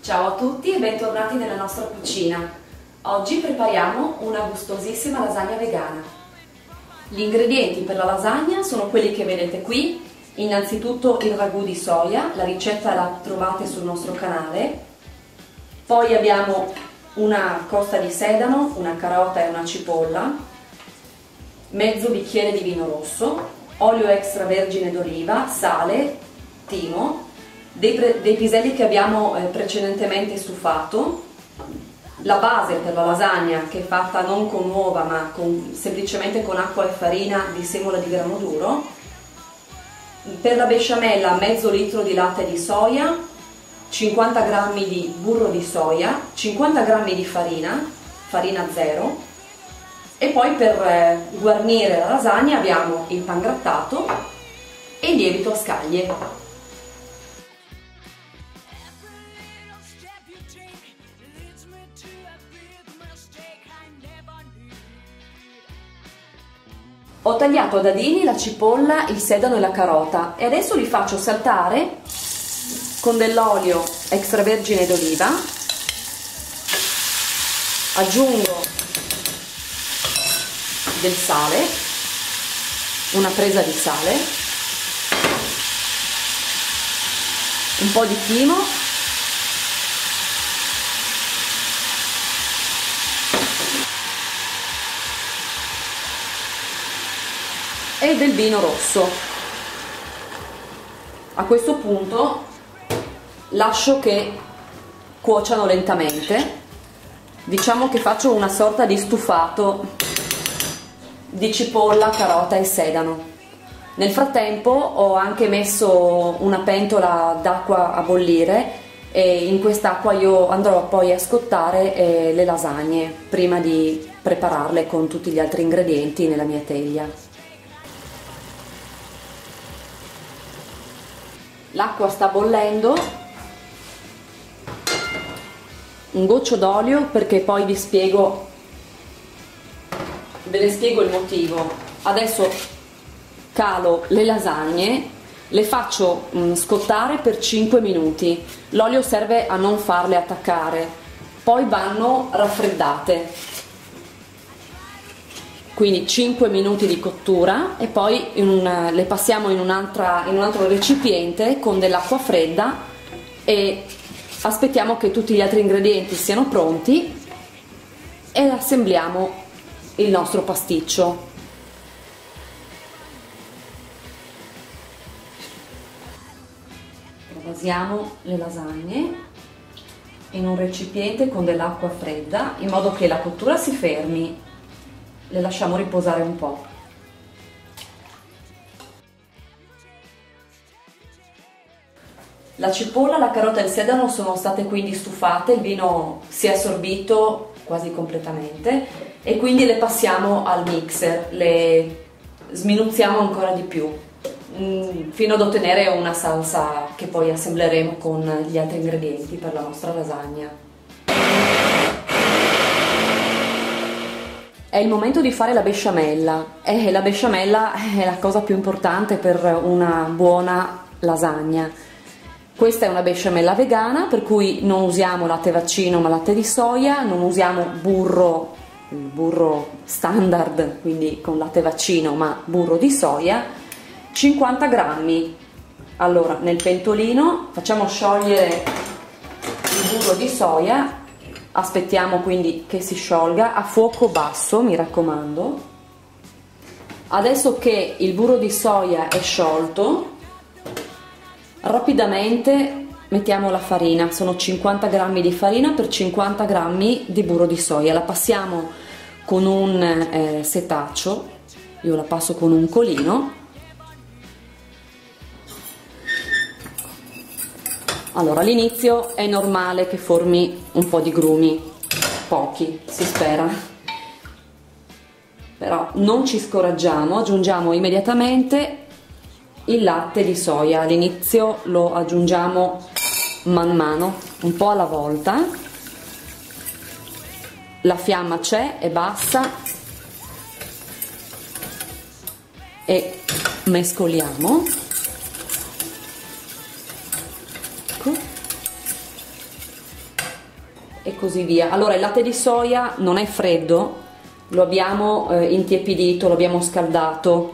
Ciao a tutti e bentornati nella nostra cucina. Oggi prepariamo una gustosissima lasagna vegana. Gli ingredienti per la lasagna sono quelli che vedete qui. Innanzitutto il ragù di soia, la ricetta la trovate sul nostro canale. Poi abbiamo una costa di sedano, una carota e una cipolla, mezzo bicchiere di vino rosso, olio extravergine d'oliva, sale, timo, dei piselli che abbiamo precedentemente stufato, la base per la lasagna che è fatta non con uova ma semplicemente con acqua e farina di semola di grano duro, per la besciamella mezzo litro di latte di soia, 50 g di burro di soia, 50 g di farina zero, e poi per guarnire la lasagna abbiamo il pangrattato e il lievito a scaglie. Ho tagliato a dadini la cipolla, il sedano e la carota e adesso li faccio saltare con dell'olio extravergine d'oliva. Aggiungo del sale, una presa di sale, un po' di timo e del vino rosso. A questo punto lascio che cuociano lentamente. Diciamo che faccio una sorta di stufato di cipolla, carota e sedano. Nel frattempo ho anche messo una pentola d'acqua a bollire e in quest'acqua io andrò poi a scottare le lasagne prima di prepararle con tutti gli altri ingredienti nella mia teglia. L'acqua sta bollendo, un goccio d'olio perché poi ve ne spiego il motivo. Adesso calo le lasagne, le faccio scottare per 5 minuti, l'olio serve a non farle attaccare, poi vanno raffreddate. Quindi 5 minuti di cottura e poi le passiamo in un altro recipiente con dell'acqua fredda e aspettiamo che tutti gli altri ingredienti siano pronti e assembliamo il nostro pasticcio. Basiamo le lasagne in un recipiente con dell'acqua fredda in modo che la cottura si fermi. Le lasciamo riposare un po'. La cipolla, la carota e il sedano sono state quindi stufate, il vino si è assorbito quasi completamente e quindi le passiamo al mixer, le sminuzziamo ancora di più fino ad ottenere una salsa che poi assembleremo con gli altri ingredienti per la nostra lasagna. È il momento di fare la besciamella e la besciamella è la cosa più importante per una buona lasagna. Questa è una besciamella vegana per cui non usiamo latte vaccino ma latte di soia, non usiamo il burro standard, quindi con latte vaccino ma burro di soia, 50 grammi. Allora nel pentolino facciamo sciogliere il burro di soia. Aspettiamo quindi che si sciolga a fuoco basso, mi raccomando. Adesso che il burro di soia è sciolto, rapidamente mettiamo la farina, sono 50 g di farina per 50 g di burro di soia. La passiamo con un setaccio, io la passo con un colino. Allora all'inizio è normale che formi un po' di grumi, pochi si spera, però non ci scoraggiamo, aggiungiamo immediatamente il latte di soia, all'inizio lo aggiungiamo man mano, un po' alla volta, la fiamma c'è, è bassa e mescoliamo. Ecco. così via. Allora, il latte di soia non è freddo, lo abbiamo intiepidito, lo abbiamo scaldato.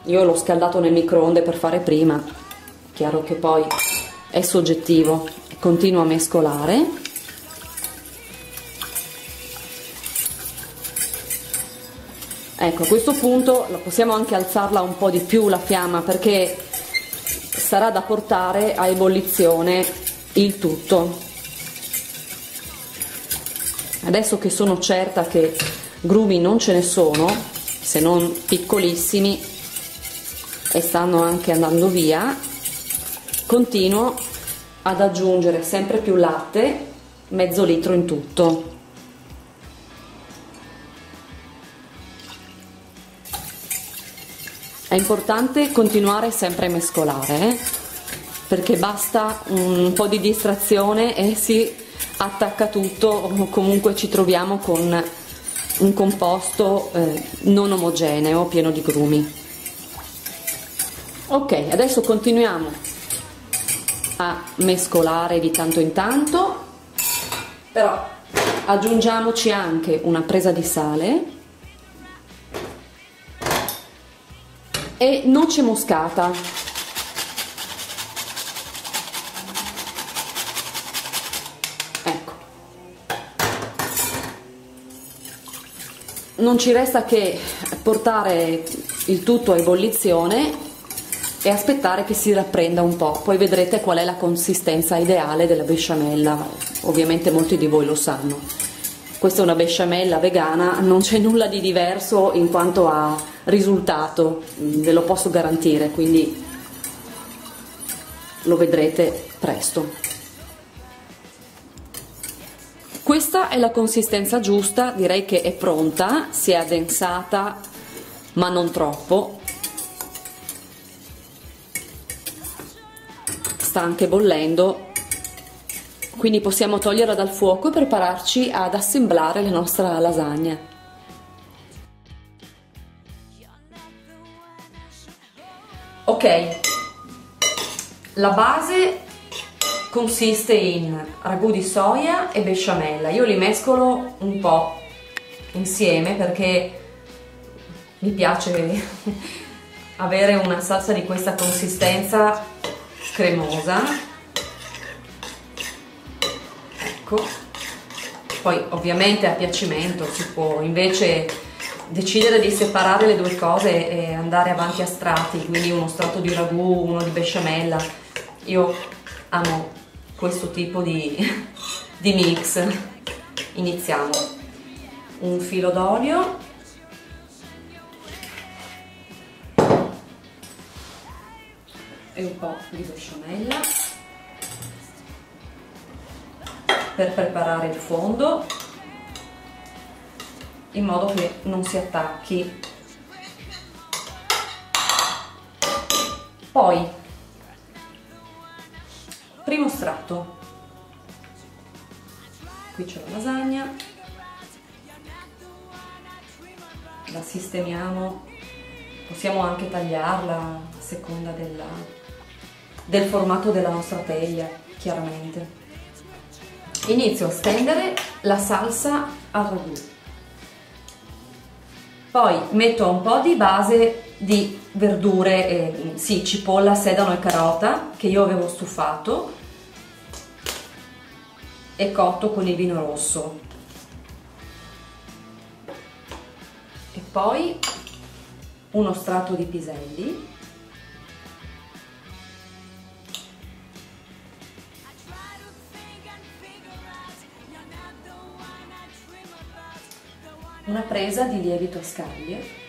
Io l'ho scaldato nel microonde per fare prima, chiaro che poi è soggettivo. Continuo a mescolare. Ecco, a questo punto possiamo anche alzarla un po' di più la fiamma, perché sarà da portare a ebollizione il tutto. Adesso che sono certa che grumi non ce ne sono, se non piccolissimi, e stanno anche andando via, continuo ad aggiungere sempre più latte, mezzo litro in tutto. È importante continuare sempre a mescolare, perché basta un po' di distrazione e si attacca tutto, o comunque ci troviamo con un composto non omogeneo, pieno di grumi. Ok, adesso continuiamo a mescolare di tanto in tanto, però aggiungiamoci anche una presa di sale e noce moscata. Ecco, non ci resta che portare il tutto a ebollizione e aspettare che si rapprenda un po', poi vedrete qual è la consistenza ideale della besciamella. Ovviamente molti di voi lo sanno. Questa è una besciamella vegana, non c'è nulla di diverso in quanto a risultato, ve lo posso garantire, quindi lo vedrete presto. Questa è la consistenza giusta, direi che è pronta, si è addensata ma non troppo. Sta anche bollendo, quindi possiamo toglierla dal fuoco e prepararci ad assemblare la nostra lasagna. Ok, la base consiste in ragù di soia e besciamella. Io li mescolo un po' insieme perché mi piace avere una salsa di questa consistenza cremosa. Ecco, poi ovviamente a piacimento si può invece decidere di separare le due cose e andare avanti a strati, quindi uno strato di ragù, uno di besciamella. Io amo questo tipo di mix. Iniziamo. Un filo d'olio, e un po' di besciamella per preparare il fondo in modo che non si attacchi. Poi primo strato, qui c'è la lasagna, la sistemiamo, possiamo anche tagliarla a seconda del formato della nostra teglia, chiaramente. Inizio a stendere la salsa al ragù, poi metto un po' di base di verdure, sì, cipolla, sedano e carota che io avevo stufato e cotto con il vino rosso, e poi uno strato di piselli, una presa di lievito a scaglie,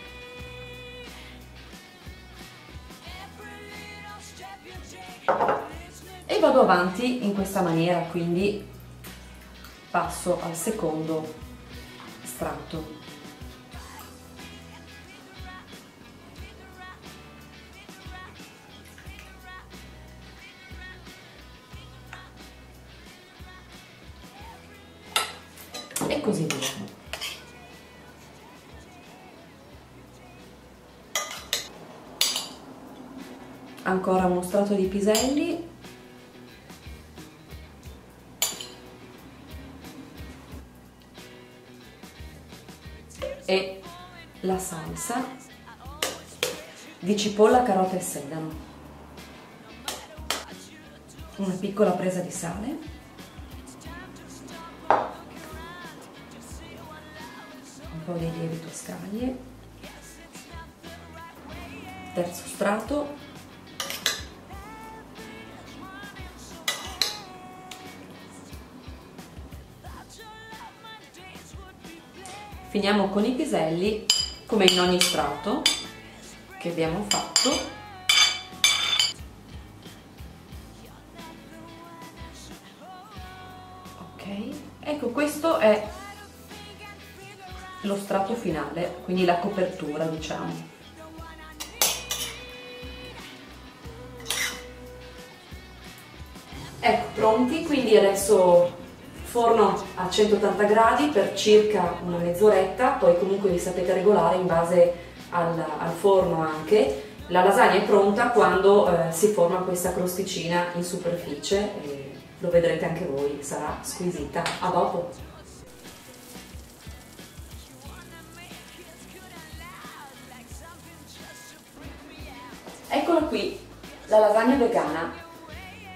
e vado avanti in questa maniera, quindi passo al secondo strato. E così via. Ancora uno strato di piselli e la salsa di cipolla, carota e sedano, una piccola presa di sale, un po' di lievito scaglie, terzo strato, finiamo con i piselli come in ogni strato che abbiamo fatto. Ok, ecco, questo è lo strato finale, quindi la copertura, diciamo. Ecco, pronti, quindi adesso forno a 180 gradi per circa una mezz'oretta, poi comunque vi sapete regolare in base al forno anche. La lasagna è pronta quando si forma questa crosticina in superficie e lo vedrete anche voi, sarà squisita. A dopo! Eccola qui, la lasagna vegana.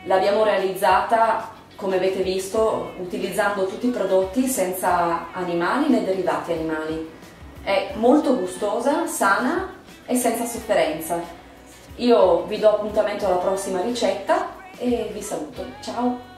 L'abbiamo realizzata, come avete visto, utilizzando tutti i prodotti senza animali né derivati animali. È molto gustosa, sana e senza sofferenza. Io vi do appuntamento alla prossima ricetta e vi saluto. Ciao!